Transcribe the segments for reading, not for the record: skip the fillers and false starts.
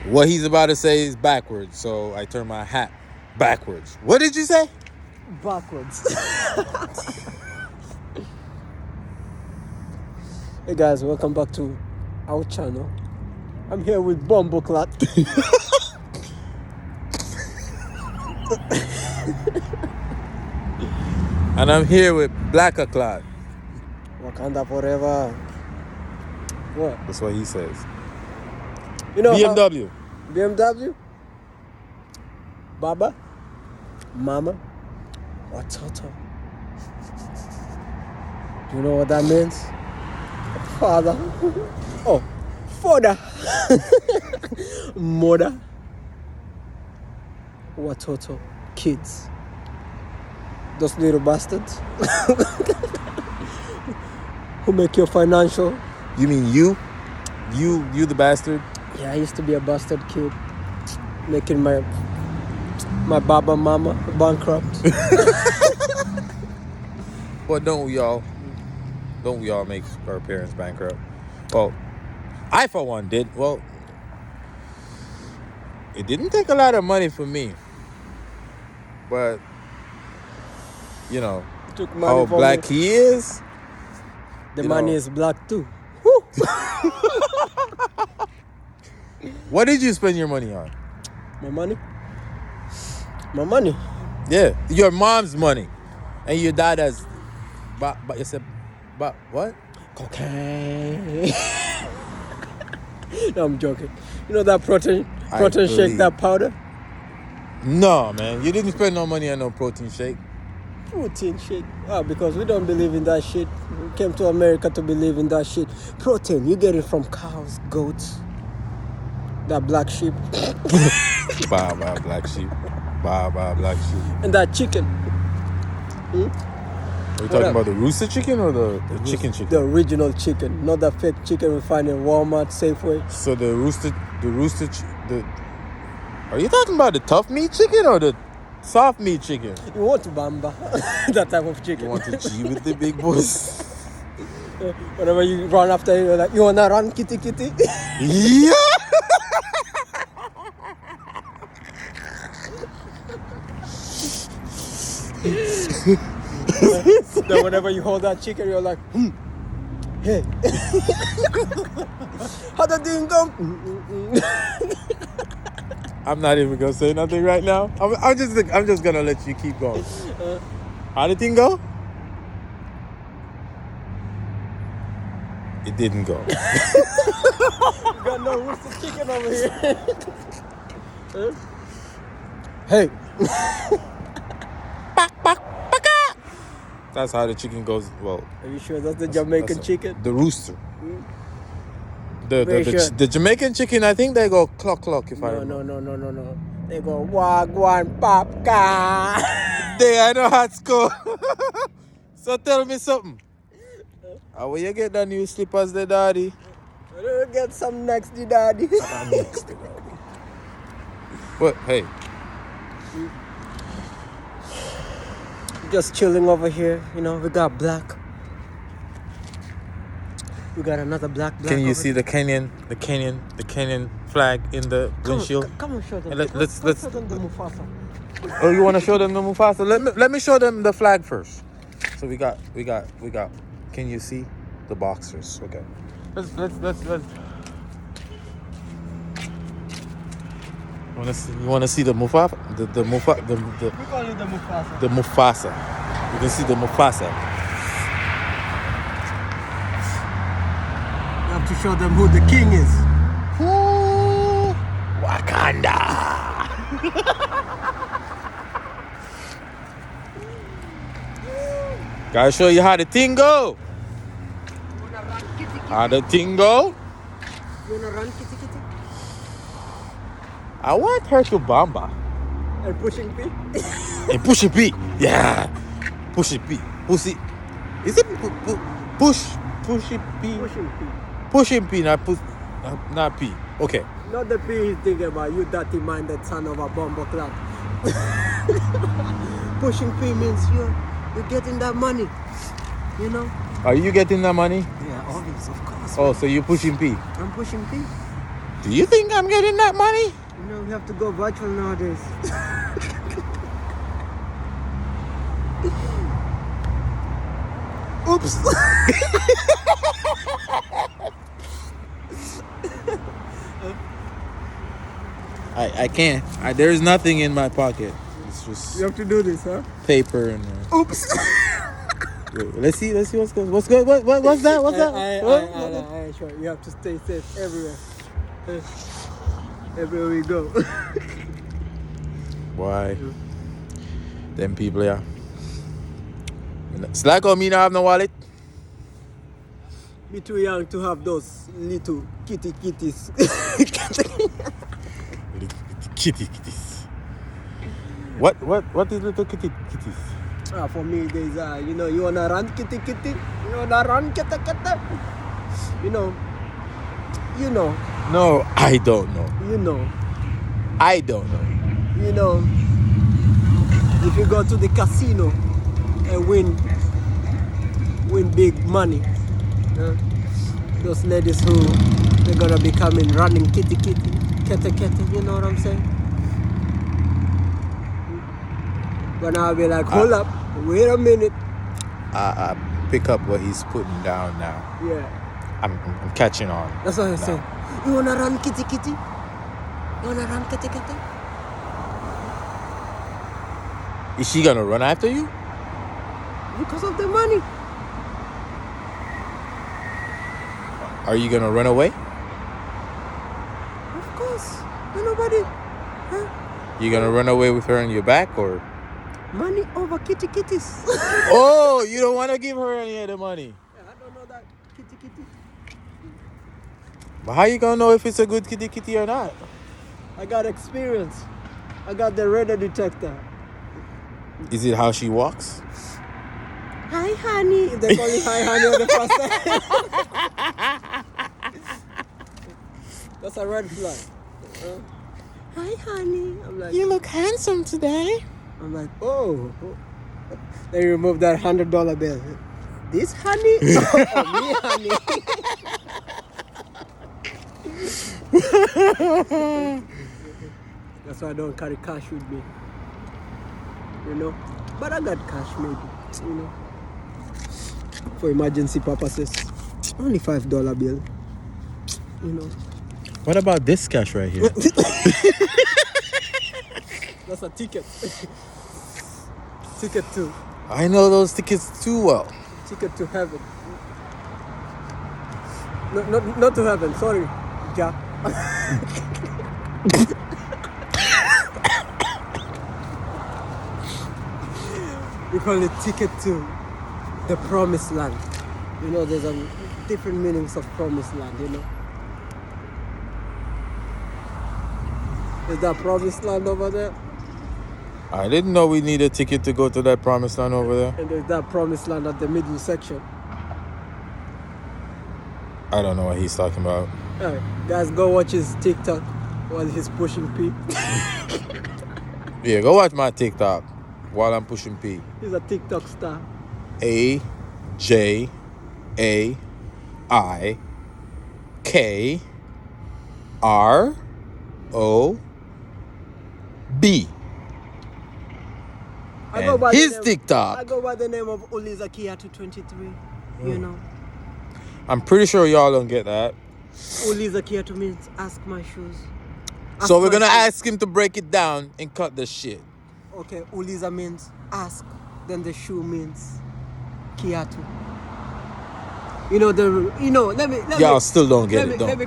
What he's about to say is backwards, so I turn my hat backwards. What did you say? Backwards. Hey guys, welcome back to our channel. I'm here with Bomboclat. And I'm here with Blackaclad. Wakanda forever. What? That's what he says. You know BMW. BMW? Baba? Mama? Watoto? Do you know what that means? Father? Oh, father. Mother? Watoto? Kids? Those little bastards who make your financial. You mean you? You the bastard? Yeah, I used to be a bastard kid, making my baba mama bankrupt. But don't we all make our parents bankrupt? Well, I for one did. Well, it didn't take a lot of money for me, but you know Took money how from black me. he is. The you money know. is black too. What did you spend your money on? My money? My money? Yeah, your mom's money, and your dad has. But you said, but what? Cocaine. No, I'm joking. You know that protein I shake, believe. that powder? No, man, you didn't spend no money on no protein shake. Protein shake. Oh, because we don't believe in that shit. We came to America to believe in that shit. Protein, you get it from cows, goats, that black sheep, Bah, black sheep. Bah, black sheep. and that chicken. Are you talking about the rooster chicken or the chicken? The original chicken, not the fake chicken we find in Walmart, Safeway. So the are you talking about the tough meat chicken or the soft meat chicken? You want to bamba, that type of chicken. You want to G with the big boys? Whenever you run after it, you're like, you wanna run, kitty kitty? Yeah. Then whenever you hold that chicken, you're like, hey. How the thing go? I'm not even gonna say nothing right now. I'm just gonna let you keep going. How did the thing go? It didn't go. You got no roasted chicken over here. Hey. That's how the chicken goes. Well, Are you sure that's the Jamaican chicken? the rooster. Very sure. The Jamaican chicken, I think they go cluck cluck if I remember. No. They go wagwan papka. There, I know how it's go. So tell me something. How will you get the new slippers, the daddy? We'll get some next, the daddy. But hey, Just chilling over here, you know. We got black. We got another black. can you over see the Kenyan flag in the windshield? Come on, show them. And let's- Come show them the Mufasa. Oh, you want to show them the Mufasa? Let me show them the flag first. So we got. Can you see the boxers? Okay. Let's. You want to see the Mufasa? The We call it the Mufasa. The Mufasa. You can see the Mufasa. You have to show them who the king is. Ooh, Wakanda. Gotta show you how the thing go. You wanna run, kitty? How the thing go. You wanna run, kitty? I want her to bamba. And pushing P? And push it P. Yeah. Push it P. Pussy. Is it push it P? Pushing P. Pushing P, not P. Okay. Not the P he's thinking about, you dirty-minded son of a bomber club. Pushing P means you're getting that money, you know? Are you getting that money? Yeah, obvious, of course. Oh, so you're pushing P. I'm pushing P. Do you think I'm getting that money? You know, we have to go virtual nowadays. Oops. I can't. There's nothing in my pocket. It's just You have to do this, huh? paper and. Oops. Wait, let's see what's good. What's good? What's that? What's that? I sure. You have to stay safe everywhere. Everywhere we go. Why? Them people, yeah. It's like how me not have no wallet. Be too young to have those little kitties. Kitties. What is little kitties? For me, there's you wanna run kitty, you wanna run kitty. You know. No, I don't know. You know. I don't know. You know. If you go to the casino and win big money, those ladies who they're gonna be coming running kitty, you know what I'm saying? But I'll be like, hold up, wait a minute. I pick up what he's putting down now. Yeah. I'm catching on. That's what I say. You wanna run kitty? You wanna run kitty? Is she gonna run after you? Because of the money. Are you gonna run away? Of course. Nobody. Huh? You gonna run away with her on your back or? Money over kitties. Oh, you don't want to give her any of the money. Yeah, I don't know that kitty. But how you gonna know if it's a good kitty or not? I got experience. I got the radar detector. Is it how she walks? Hi, honey. If they call you hi, honey on the first time. That's a red flag. Hi, honey. I'm like, You look handsome today. I'm like, oh. They remove that $100 bill. This honey? Oh, me honey. That's why I don't carry cash with me. You know? But I got cash maybe. You know? For emergency purposes. Only $5 bill. You know? What about this cash right here? That's a ticket. Ticket to. I know those tickets too well. Ticket to heaven. No, not to heaven. Sorry, Jack. We call it ticket to the promised land. You know, there's different meanings of promised land, you know. Is that promised land over there? I didn't know we need a ticket to go to that promised land over there. And there's that promised land at the middle section. I don't know what he's talking about. Alright, guys, go watch his TikTok while he's pushing P. Yeah, go watch my TikTok while I'm pushing P. He's a TikTok star. AJAIKRBNB. His TikTok. I go by the name of Uliza Kiatu 23. You know. I'm pretty sure y'all don't get that. Uliza Kiatu means ask my shoes. So we're gonna ask him to break it down and cut the shit. Okay, Uliza means ask. Then the shoe means Kiatu. You know let me Y'all still don't get it, though. Let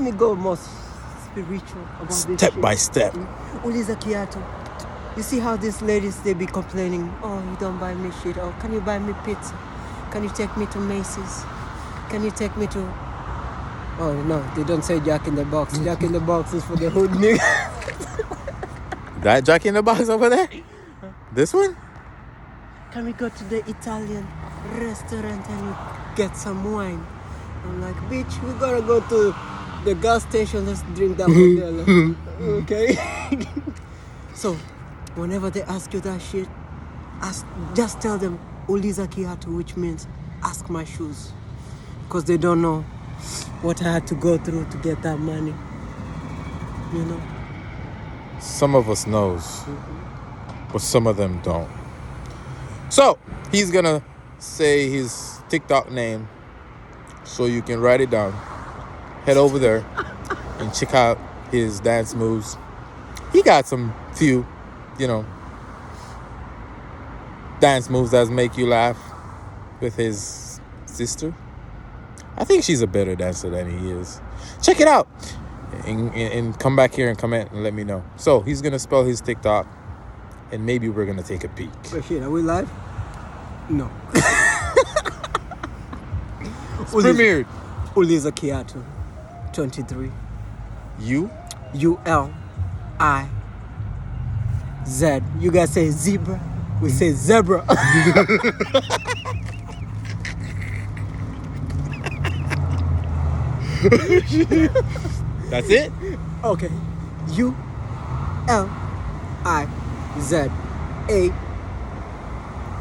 me go more spiritual about this Step by step. Uliza Kiatu. You see how these ladies, they be complaining, oh, you don't buy me shit, oh, can you buy me pizza? Can you take me to Macy's? Can you take me to... Oh, no, they don't say Jack in the Box. Jack in the Box is for the hood nigga. That Jack in the Box over there? This one? Can we go to the Italian restaurant and get some wine? I'm like, bitch, we gotta go to the gas station, let's drink that hotel. Okay? So... whenever they ask you that shit, just tell them Uliza Kiatu, which means ask my shoes. Because they don't know. what I had to go through to get that money. You know. Some of us knows, but some of them don't. So he's gonna say his TikTok name, so you can write it down. Head over there and check out his dance moves. He got some few, dance moves that make you laugh with his sister. I think she's a better dancer than he is. Check it out and come back here and comment and let me know. So he's gonna spell his TikTok, and maybe we're gonna take a peek. Wait, shit, are we live? No. It's premiered. Uliza Kiatu, 23. U-L-I-Z. You guys say zebra. We say zebra. That's it? Okay. U-L-I-Z-A.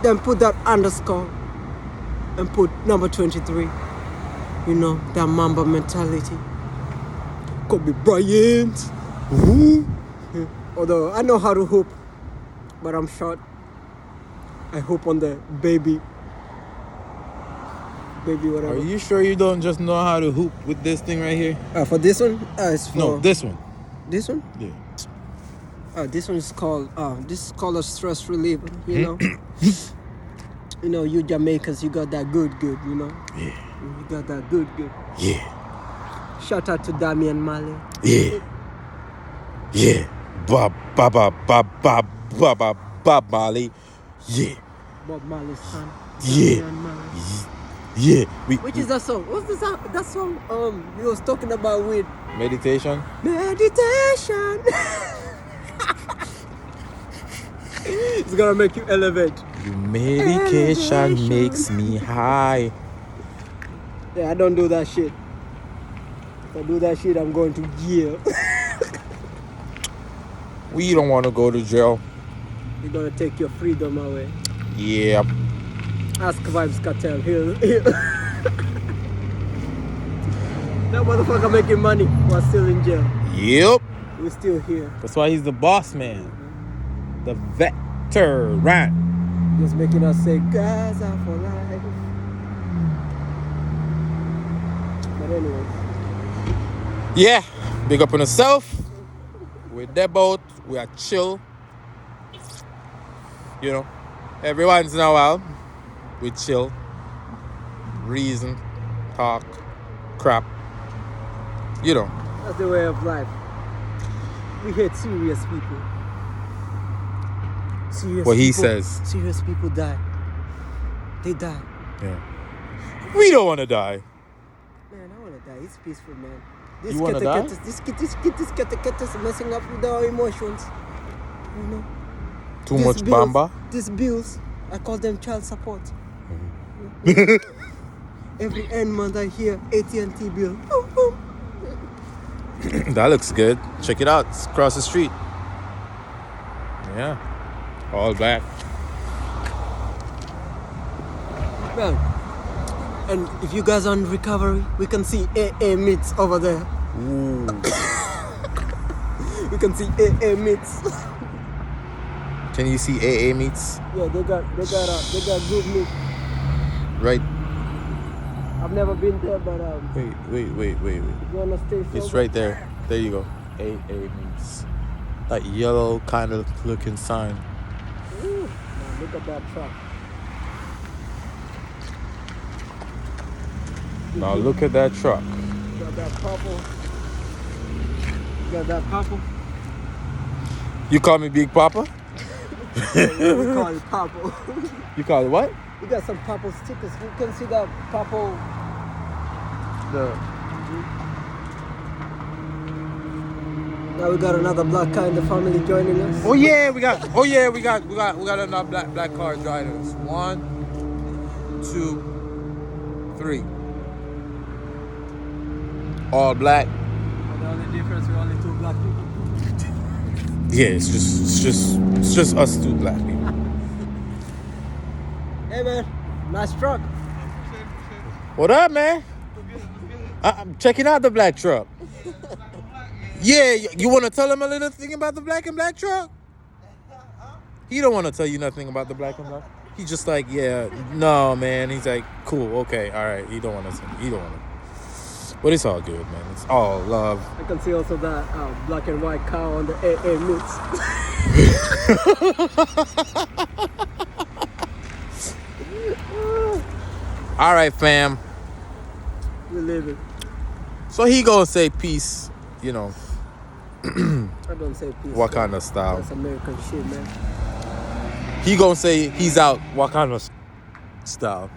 Then put that underscore and put number 23. You know, that Mamba mentality. Kobe Bryant. Although I know how to hoop, but I'm short. I hoop on the baby whatever. Are you sure you don't just know how to hoop with this thing right here? For this one? It's for... No, this one. This one? Yeah. This one is called, this is called a stress reliever, you know? You know, you Jamaicans, you got that good, you know? Yeah. You got that good. Yeah. Shout out to Damian Marley. Yeah. Yeah. Bob Marley. Yeah. Bob Marley's son. Yeah. Damian Marley. Yeah. Which is that song? What's the song? That song he was talking about with Meditation. It's gonna make you elevate. Medication makes me high. Yeah, I don't do that shit. If I do that shit, I'm going to jail. We don't want to go to jail. You're gonna take your freedom away. Yeah. Ask Vibes Cartel. Here. That motherfucker making money while still in jail. Yep. We're still here. That's why he's the boss man. The veteran. Just making us say Gaza for life. But anyway. Yeah. Big up on yourself. We're there both. We are chill. You know. Every once in a while. We chill. Reason. Talk. Crap. You know. That's the way of life. We hate serious people. What he says. Serious people die. They die. Yeah. We don't want to die. Man, I want to die. It's peaceful, man. You want to die? This kid is messing up with our emotions. You know? Too much bamba? These bills, I call them child support. Every end month I hear AT&T bill. That looks good. Check it out. It's across the street. Yeah. All back. Man, and if you guys are on recovery, we can see AA meats over there. Ooh. We can see AA meats. Can you see AA meats? Yeah, they got good meat. Right. I've never been there, but Wait. you wanna stay sober? It's right there. There you go. AA meats. That yellow kind of looking sign. Ooh, man, look at that truck. Now look at that truck. Got that purple. Got that purple. You call me Big Papa? Yeah, we call it purple. You call it what? We got some purple stickers. You can see that purple. Now we got another black car in the family joining us. We got another black car joining us. 1, 2, 3. All black. And the only difference, we're only 2 black people. Yeah, it's just us 2 black people. Hey man, nice truck. What up, man? I'm checking out the black truck. Yeah, you want to tell him a little thing about the black and black truck? He don't want to tell you nothing about the black and black. He's just like, yeah, no, man. He's like, cool, okay, all right. He don't want to. He don't want to. But it's all good, man. It's all love. I can see also that black and white car on the AA mix. All right, fam. We live it. So he gonna say peace, you know, I don't say peace. Wakanda style. That's American shit, man. He gonna say he's out Wakanda style.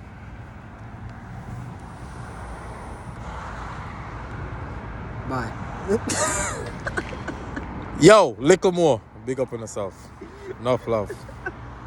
Bye. Yo, liquor more. Big up on yourself. Enough love.